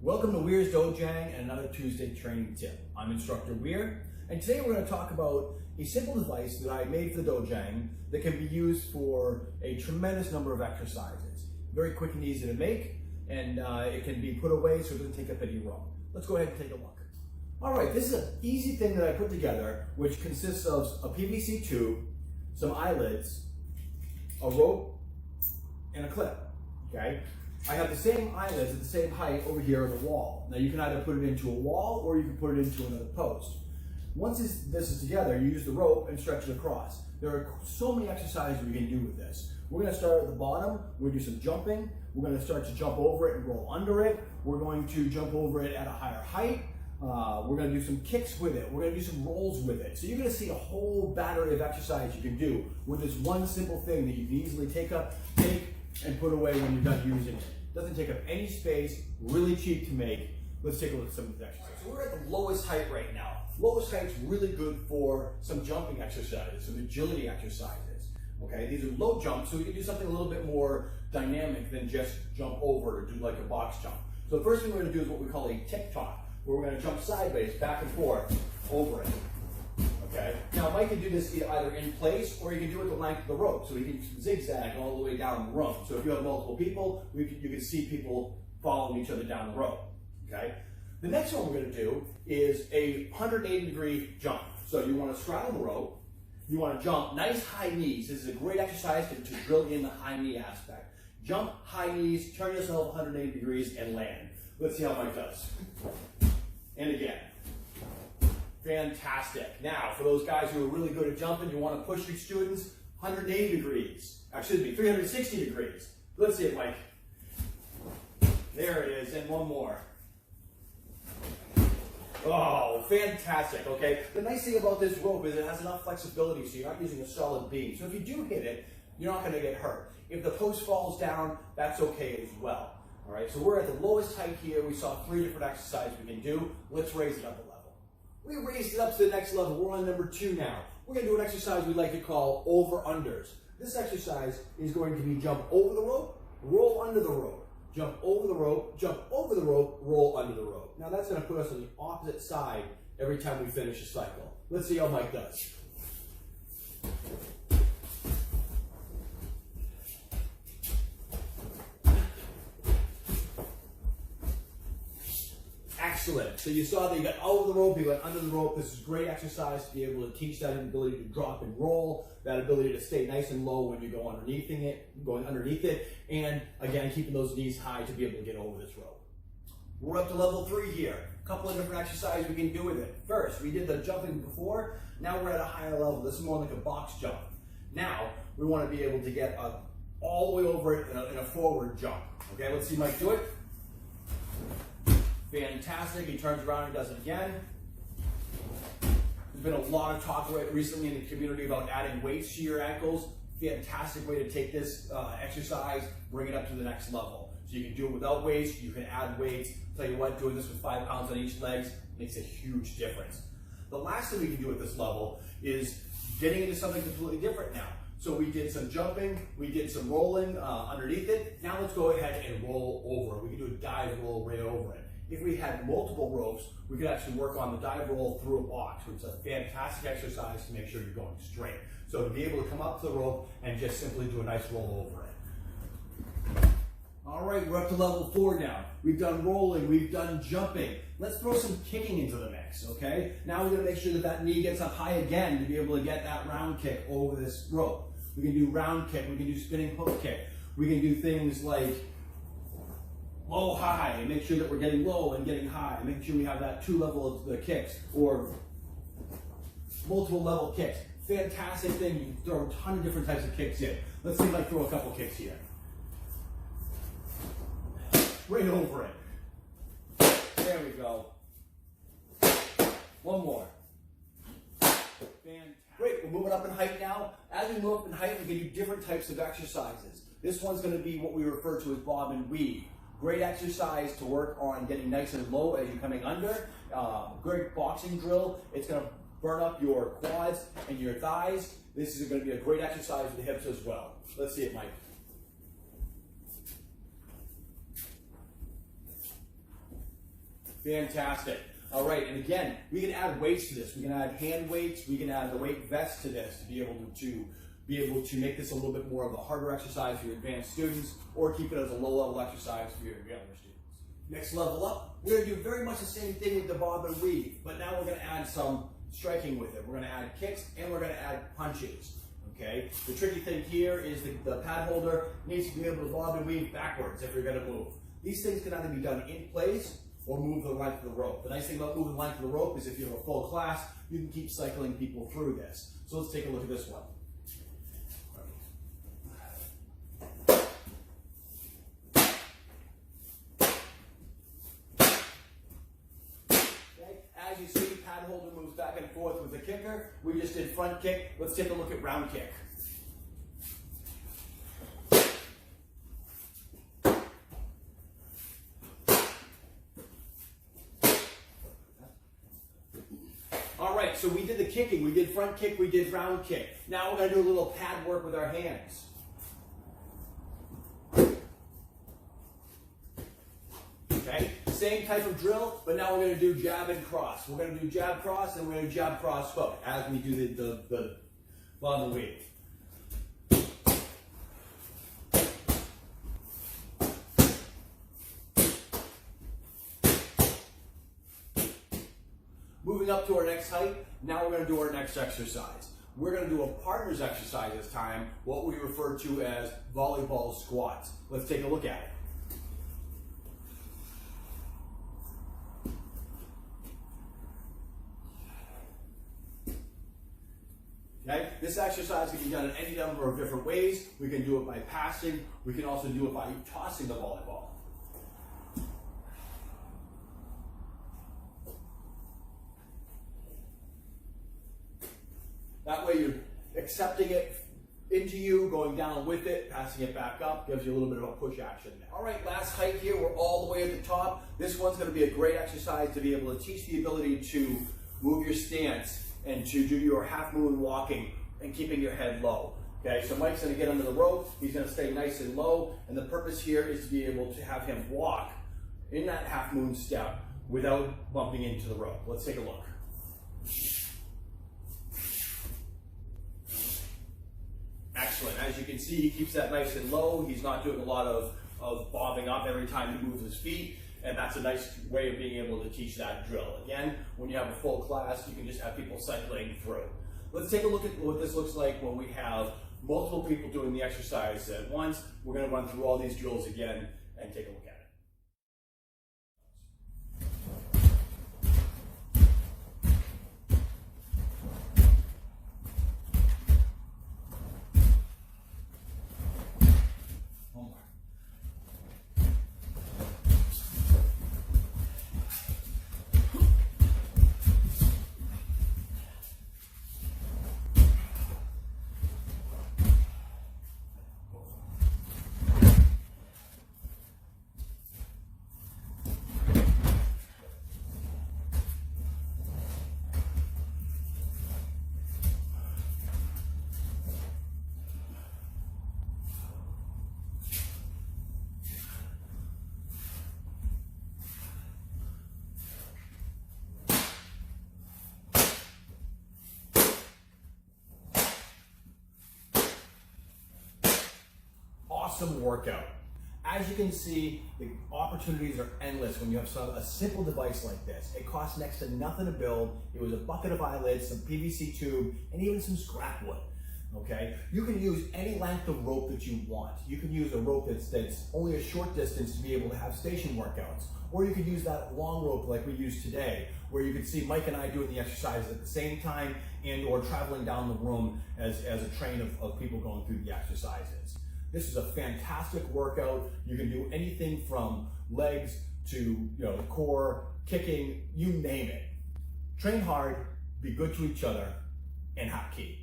Welcome to Weir's Dojang and another Tuesday training tip. I'm Instructor Weir, and today we're going to talk about a simple device that I made for the Dojang that can be used for a tremendous number of exercises. Very quick and easy to make, and it can be put away so it doesn't take up any room. Let's go ahead and take a look. Alright, this is an easy thing that I put together, which consists of a PVC tube, some eyelids, a rope, and a clip. Okay? I have the same eyelids at the same height over here on the wall. Now you can either put it into a wall or you can put it into another post. Once this is together, you use the rope and stretch it across. There are so many exercises we can do with this. We're going to start at the bottom. We're going to do some jumping. We're going to start to jump over it and roll under it. We're going to jump over it at a higher height. We're going to do some kicks with it. We're going to do some rolls with it. So you're going to see a whole battery of exercise you can do with this one simple thing that you can easily take and put away when you're done using it. Doesn't take up any space, really cheap to make. Let's take a look at some of the exercises. So we're at the lowest height right now. Lowest height's really good for some jumping exercises, some agility exercises. Okay, these are low jumps, so we can do something a little bit more dynamic than just jump over or do like a box jump. So the first thing we're going to do is what we call a tick-tock, where we're going to jump sideways, back and forth, over it. Okay. Now Mike can do this either in place or you can do it the length of the rope, so he can zigzag all the way down the rope. So if you have multiple people, you can see people following each other down the rope. Okay. The next one we're going to do is a 180-degree jump. So you want to straddle the rope. You want to jump nice high knees. This is a great exercise to drill in the high knee aspect. Jump high knees, turn yourself 180 degrees, and land. Let's see how Mike does. And again. Fantastic. Now, for those guys who are really good at jumping, you want to push your students 180 degrees. Excuse me, 360 degrees. Let's see it, Mike. There it is, and one more. Oh, fantastic, okay? The nice thing about this rope is it has enough flexibility so you're not using a solid beam. So if you do hit it, you're not going to get hurt. If the post falls down, that's okay as well. All right, so we're at the lowest height here. We saw 3 different exercises we can do. Let's raise it up a level. We raised it up to the next level. We're on number 2 now. We're going to do an exercise we like to call over-unders. This exercise is going to be jump over the rope, roll under the rope, jump over the rope, jump over the rope, roll under the rope. Now that's going to put us on the opposite side every time we finish a cycle. Let's see how Mike does. Excellent. So you saw that you got over the rope, you got under the rope. This is great exercise to be able to teach that ability to drop and roll, that ability to stay nice and low when you go underneath it, and again, keeping those knees high to be able to get over this rope. We're up to level 3 here. A couple of different exercises we can do with it. First, we did the jumping before. Now we're at a higher level. This is more like a box jump. Now, we want to be able to get all the way over it in a forward jump. Okay, let's see Mike do it. Fantastic. He turns around and does it again. There's been a lot of talk recently in the community about adding weights to your ankles. Fantastic way to take this exercise, bring it up to the next level. So you can do it without weights, you can add weights. Tell you what, doing this with 5 pounds on each leg makes a huge difference. The last thing we can do at this level is getting into something completely different now. So we did some jumping, we did some rolling underneath it. Now let's go ahead and roll over. We can do a dive roll right over it. If we had multiple ropes, we could actually work on the dive roll through a box, which is a fantastic exercise to make sure you're going straight. So to be able to come up to the rope and just simply do a nice roll over it. All right, we're up to level 4 now. We've done rolling, we've done jumping. Let's throw some kicking into the mix, okay? Now we're gonna make sure that that knee gets up high again to be able to get that round kick over this rope. We can do round kick, we can do spinning hook kick. We can do things like low, high, and make sure that we're getting low and getting high, and make sure we have that 2 level of the kicks, or multiple level kicks. Fantastic thing, you can throw a ton of different types of kicks in. Let's see if I throw a couple kicks here. Right over it. There we go. One more. Fantastic. Great, we're moving up in height now. As we move up in height, we can do different types of exercises. This one's going to be what we refer to as bob and weave. Great exercise to work on getting nice and low as you're coming under. Great boxing drill. It's going to burn up your quads and your thighs. This is going to be a great exercise for the hips as well. Let's see it, Mike. Fantastic. All right, and again, we can add weights to this. We can add hand weights. We can add the weight vest to this to be able to make this a little bit more of a harder exercise for your advanced students, or keep it as a low-level exercise for your younger students. Next level up, we're going to do very much the same thing with the bob and weave, but now we're going to add some striking with it. We're going to add kicks and we're going to add punches. Okay. The tricky thing here is the pad holder needs to be able to bob and weave backwards if you're going to move. These things can either be done in place or move the length of the rope. The nice thing about moving the length of the rope is if you have a full class, you can keep cycling people through this. So let's take a look at this one. Okay. As you see, pad holder moves back and forth with the kicker. We just did front kick. Let's take a look at round kick. All right, so we did the kicking, we did front kick, we did round kick. Now we're going to do a little pad work with our hands. Okay, same type of drill, but now we're going to do jab and cross. We're going to do jab cross, and we're going to do jab cross hook as we do the bob and weave. Moving up to our next height, now we're going to do our next exercise. We're going to do a partner's exercise this time, what we refer to as volleyball squats. Let's take a look at it. Okay, this exercise can be done in any number of different ways. We can do it by passing. We can also do it by tossing the volleyball. That way you're accepting it into you, going down with it, passing it back up, gives you a little bit of a push action there. All right, last height here, we're all the way at the top. This one's going to be a great exercise to be able to teach the ability to move your stance and to do your half moon walking and keeping your head low. Okay, so Mike's going to get under the rope. He's going to stay nice and low, and the purpose here is to be able to have him walk in that half moon step without bumping into the rope. Let's take a look. Excellent. As you can see, he keeps that nice and low. He's not doing a lot of bobbing up every time he moves his feet, and that's a nice way of being able to teach that drill. Again, when you have a full class, you can just have people cycling through. Let's take a look at what this looks like when we have multiple people doing the exercise at once. We're going to run through all these drills again and take a look at it. Awesome workout. As you can see, the opportunities are endless when you have a simple device like this. It costs next to nothing to build. It was a bucket of eyelets, some PVC tube, and even some scrap wood. Okay, you can use any length of rope that you want. You can use a rope that's only a short distance to be able to have station workouts, or you could use that long rope like we use today, where you can see Mike and I doing the exercises at the same time and or traveling down the room as a train of people going through the exercises. This is a fantastic workout. You can do anything from legs to core, kicking, you name it. Train hard, be good to each other, and Hapkido.